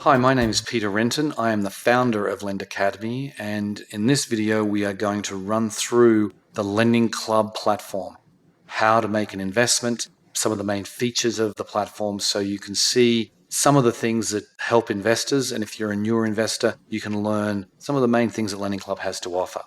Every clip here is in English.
Hi, my name is Peter Renton. I am the founder of Lend Academy, and in this video we are going to run through the Lending Club platform, how to make an investment, some of the main features of the platform so you can see some of the things that help investors, and if you're a newer investor, you can learn some of the main things that Lending Club has to offer.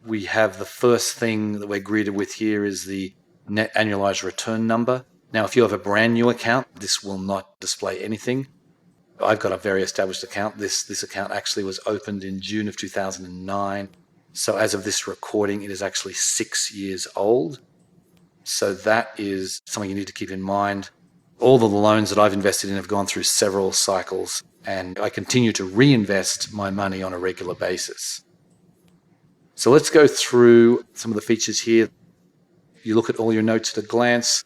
We have the first thing that we're greeted with here is the net annualized return number. Now, if you have a brand new account, this will not display anything. I've got a very established account. This account actually was opened in June of 2009. So as of this recording, it is actually 6 years old. So that is something you need to keep in mind. All of the loans that I've invested in have gone through several cycles, and I continue to reinvest my money on a regular basis. So let's go through some of the features here. You look at all your notes at a glance.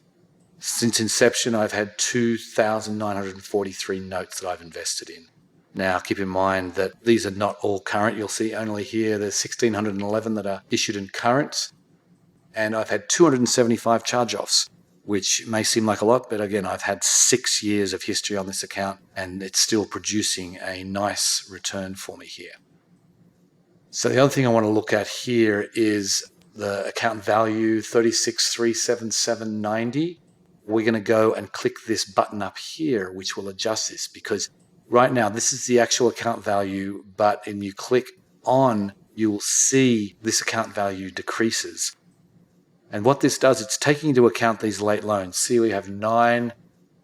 Since inception, I've had 2,943 notes that I've invested in. Now, keep in mind that these are not all current. You'll see only here there's 1,611 that are issued in current. And I've had 275 charge-offs, which may seem like a lot, but again, I've had 6 years of history on this account, and it's still producing a nice return for me here. So the other thing I want to look at here is the account value, 36,377.90. We're going to go and click this button up here, which will adjust this, because right now this is the actual account value, but when you click on, you'll see this account value decreases. And what this does, it's taking into account these late loans. See, we have 9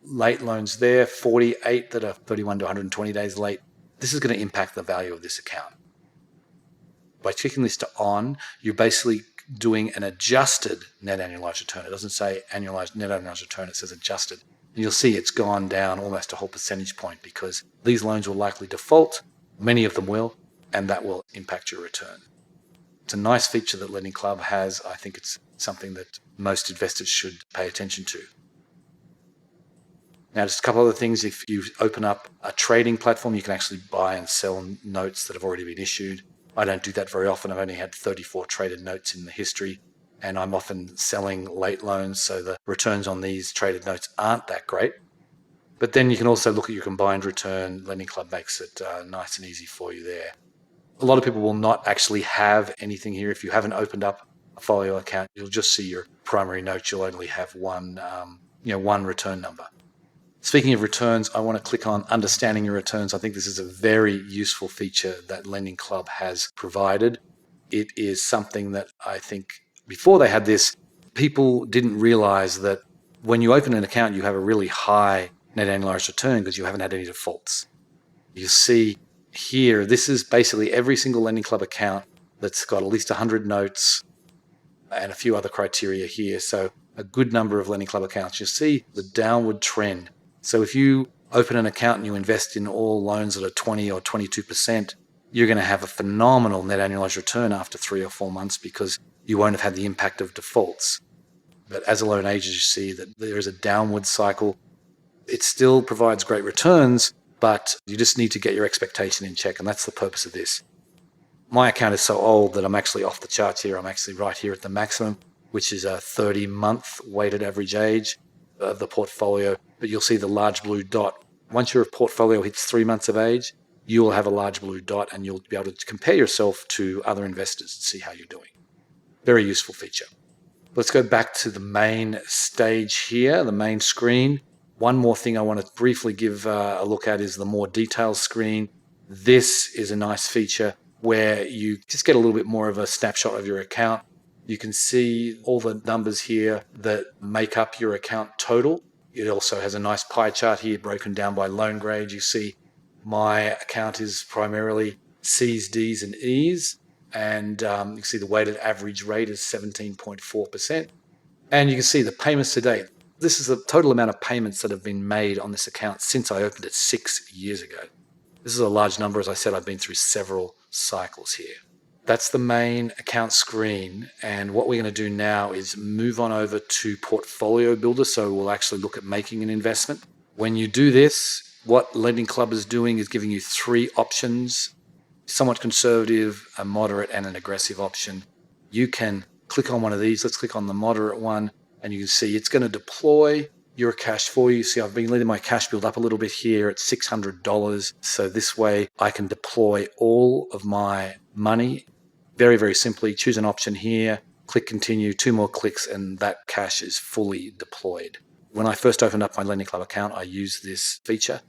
late loans there, 48 that are 31 to 120 days late. This is going to impact the value of this account. By clicking this to on, you're basically doing an adjusted net annualized return. It doesn't say annualized net annualized return, it says adjusted. And you'll see it's gone down almost a whole percentage point because these loans will likely default, many of them will, and that will impact your return. It's a nice feature that Lending Club has. I think it's something that most investors should pay attention to. Now, just a couple other things. If you open up a trading platform, you can actually buy and sell notes that have already been issued. I don't do that very often. I've only had 34 traded notes in the history, and I'm often selling late loans, so the returns on these traded notes aren't that great. But then you can also look at your combined return. Lending Club makes it nice and easy for you there. A lot of people will not actually have anything here. If you haven't opened up a folio account, you'll just see your primary notes. You'll only have one return number. Speaking of returns, I want to click on Understanding Your Returns. I think this is a very useful feature that Lending Club has provided. It is something that I think before they had this, people didn't realize that when you open an account, you have a really high net annualized return because you haven't had any defaults. You see here, this is basically every single Lending Club account that's got at least 100 notes and a few other criteria here. So a good number of Lending Club accounts. You see the downward trend. So if you open an account and you invest in all loans that are 20 or 22%, you're going to have a phenomenal net annualized return after 3 or 4 months because you won't have had the impact of defaults. But as a loan ages, you see that there is a downward cycle. It still provides great returns, but you just need to get your expectation in check, and that's the purpose of this. My account is so old that I'm actually off the charts here. I'm actually right here at the maximum, which is a 30-month weighted average age of the portfolio. But you'll see the large blue dot. Once your portfolio hits 3 months of age, you will have a large blue dot and you'll be able to compare yourself to other investors and see how you're doing. Very useful feature. Let's go back to the main stage here, the main screen. One more thing I want to briefly give a look at is the more detailed screen. This is a nice feature where you just get a little bit more of a snapshot of your account. You can see all the numbers here that make up your account total. It also has a nice pie chart here broken down by loan grade. You see my account is primarily C's, D's, and E's. And you can see the weighted average rate is 17.4%. And you can see the payments to date. This is the total amount of payments that have been made on this account since I opened it 6 years ago. This is a large number. As I said, I've been through several cycles here. That's the main account screen. And what we're going to do now is move on over to Portfolio Builder. So we'll actually look at making an investment. When you do this, what Lending Club is doing is giving you 3 options: somewhat conservative, a moderate, and an aggressive option. You can click on one of these. Let's click on the moderate one. And you can see it's going to deploy Eurocash for you. See, I've been letting my cash build up a little bit here at $600. So this way I can deploy all of my money very, very simply. Choose an option here, click continue, 2 more clicks, and that cash is fully deployed. When I first opened up my Lending Club account, I used this feature.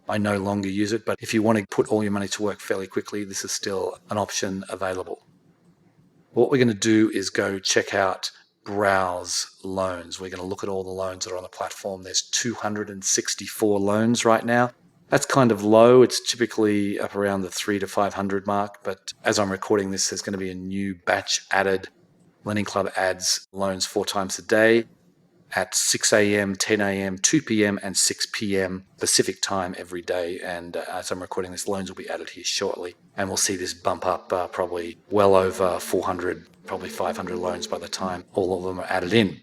I no longer use it, but if you want to put all your money to work fairly quickly, this is still an option available. What we're going to do is go check out Browse Loans. We're going to look at all the loans that are on the platform. There's 264 loans right now. That's kind of low. It's typically up around the 300 to 500 mark. But as I'm recording this, there's going to be a new batch added. Lending Club adds loans 4 times a day at 6 a.m., 10 a.m., 2 p.m. and 6 p.m. Pacific time every day. And as I'm recording this, loans will be added here shortly. And we'll see this bump up probably well over 400, probably 500 loans by the time all of them are added in.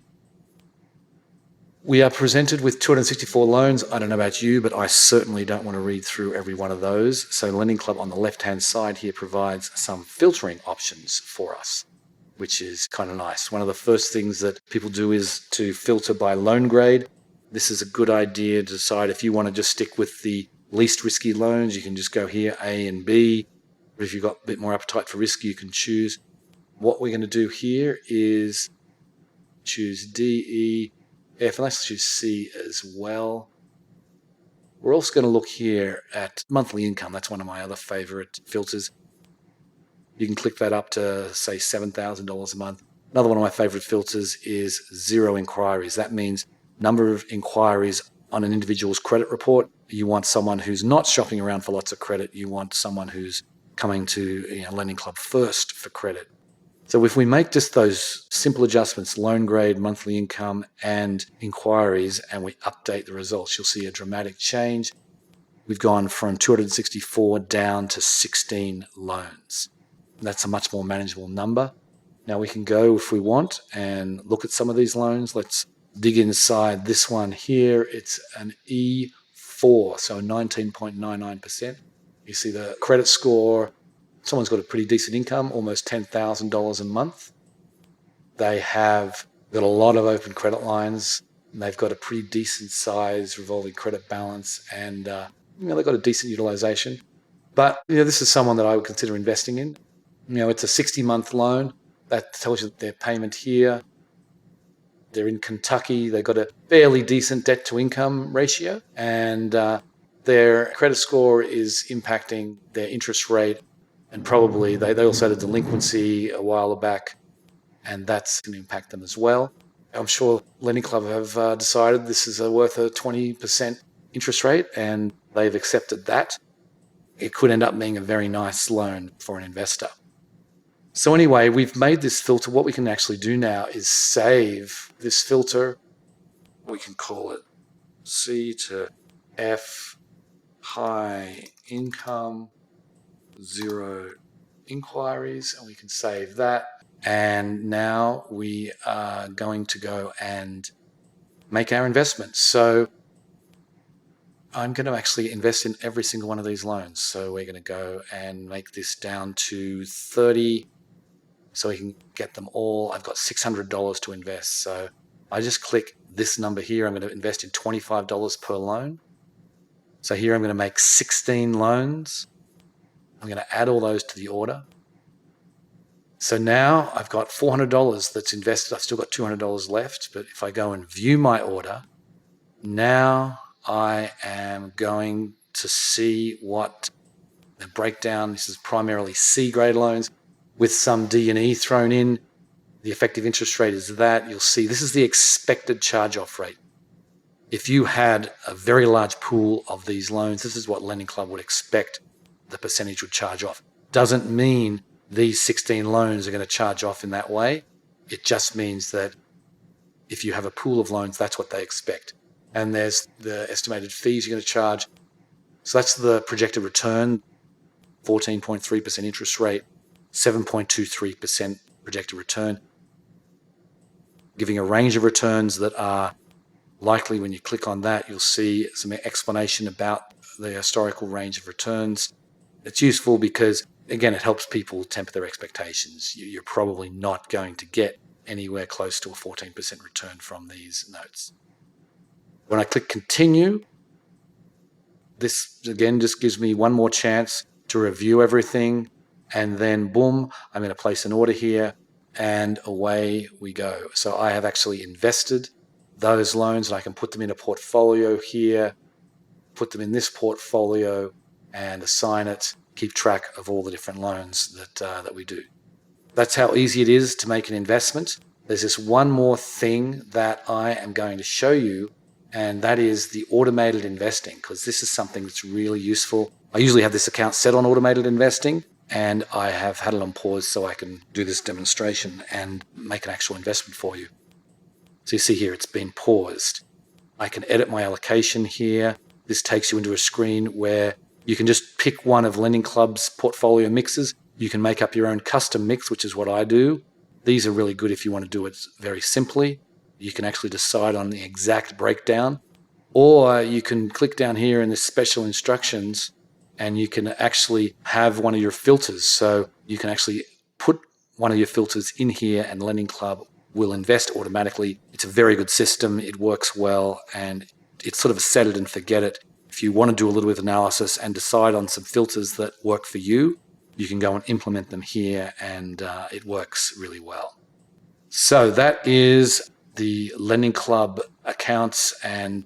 We are presented with 264 loans. I don't know about you, but I certainly don't want to read through every one of those. So Lending Club on the left-hand side here provides some filtering options for us, which is kind of nice. One of the first things that people do is to filter by loan grade. This is a good idea to decide if you want to just stick with the least risky loans. You can just go here, A and B. But if you've got a bit more appetite for risk, you can choose. What we're going to do here is choose D, E, F, and let's choose C as well. We're also going to look here at monthly income. That's one of my other favorite filters. You can click that up to, say, $7,000 a month. Another one of my favorite filters is 0 inquiries. That means number of inquiries on an individual's credit report. You want someone who's not shopping around for lots of credit. You want someone who's coming to Lending Club first for credit. So if we make just those simple adjustments, loan grade, monthly income, and inquiries, and we update the results, you'll see a dramatic change. We've gone from 264 down to 16 loans. That's a much more manageable number. Now we can go, if we want, and look at some of these loans. Let's dig inside this one here. It's an E4, so 19.99%. You see the credit score. Someone's got a pretty decent income, almost $10,000 a month. They have got a lot of open credit lines, and they've got a pretty decent size revolving credit balance, and they've got a decent utilization. But this is someone that I would consider investing in. It's a 60-month loan. That tells you their payment here. They're in Kentucky. They've got a fairly decent debt-to-income ratio, and their credit score is impacting their interest rate, and probably they also had a delinquency a while back, and that's going to impact them as well. I'm sure Lending Club have decided this is worth a 20% interest rate, and they've accepted that. It could end up being a very nice loan for an investor. So anyway, we've made this filter. What we can actually do now is save this filter. We can call it C to F, high income, 0 inquiries, and we can save that. And now we are going to go and make our investments. So I'm going to actually invest in every single one of these loans. So we're going to go and make this down to 30. So we can get them all. I've got $600 to invest. So I just click this number here. I'm going to invest in $25 per loan. So here I'm going to make 16 loans. I'm going to add all those to the order. So now I've got $400 that's invested. I've still got $200 left. But if I go and view my order, now I am going to see what the breakdown. This is primarily C grade loans, with some D and E thrown in. The effective interest rate is that. You'll see this is the expected charge-off rate. If you had a very large pool of these loans, this is what Lending Club would expect the percentage would charge off. Doesn't mean these 16 loans are going to charge off in that way. It just means that if you have a pool of loans, that's what they expect. And there's the estimated fees you're going to charge. So that's the projected return, 14.3% interest rate, 7.23% projected return, giving a range of returns that are likely. When you click on that, you'll see some explanation about the historical range of returns. It's useful because, again, it helps people temper their expectations. You're probably not going to get anywhere close to a 14% return from these notes. When I click continue, this again just gives me one more chance to review everything. And then boom, I'm going to place an order here and away we go. So I have actually invested those loans and I can put them in a portfolio here, put them in this portfolio and assign it, keep track of all the different loans that we do. That's how easy it is to make an investment. There's this one more thing that I am going to show you, and that is the automated investing, because this is something that's really useful. I usually have this account set on automated investing, and I have had it on pause so I can do this demonstration and make an actual investment for you. So you see here, it's been paused. I can edit my allocation here. This takes you into a screen where you can just pick one of Lending Club's portfolio mixes. You can make up your own custom mix, which is what I do. These are really good if you want to do it very simply. You can actually decide on the exact breakdown, or you can click down here in the special instructions and you can actually have one of your filters. So you can actually put one of your filters in here and Lending Club will invest automatically. It's a very good system. It works well, and it's sort of a set it and forget it. If you want to do a little bit of analysis and decide on some filters that work for you, you can go and implement them here, and it works really well. So that is the Lending Club accounts, and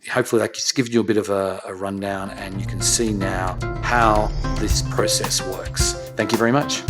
hopefully that just gives you a bit of a rundown, and you can see now how this process works. Thank you very much.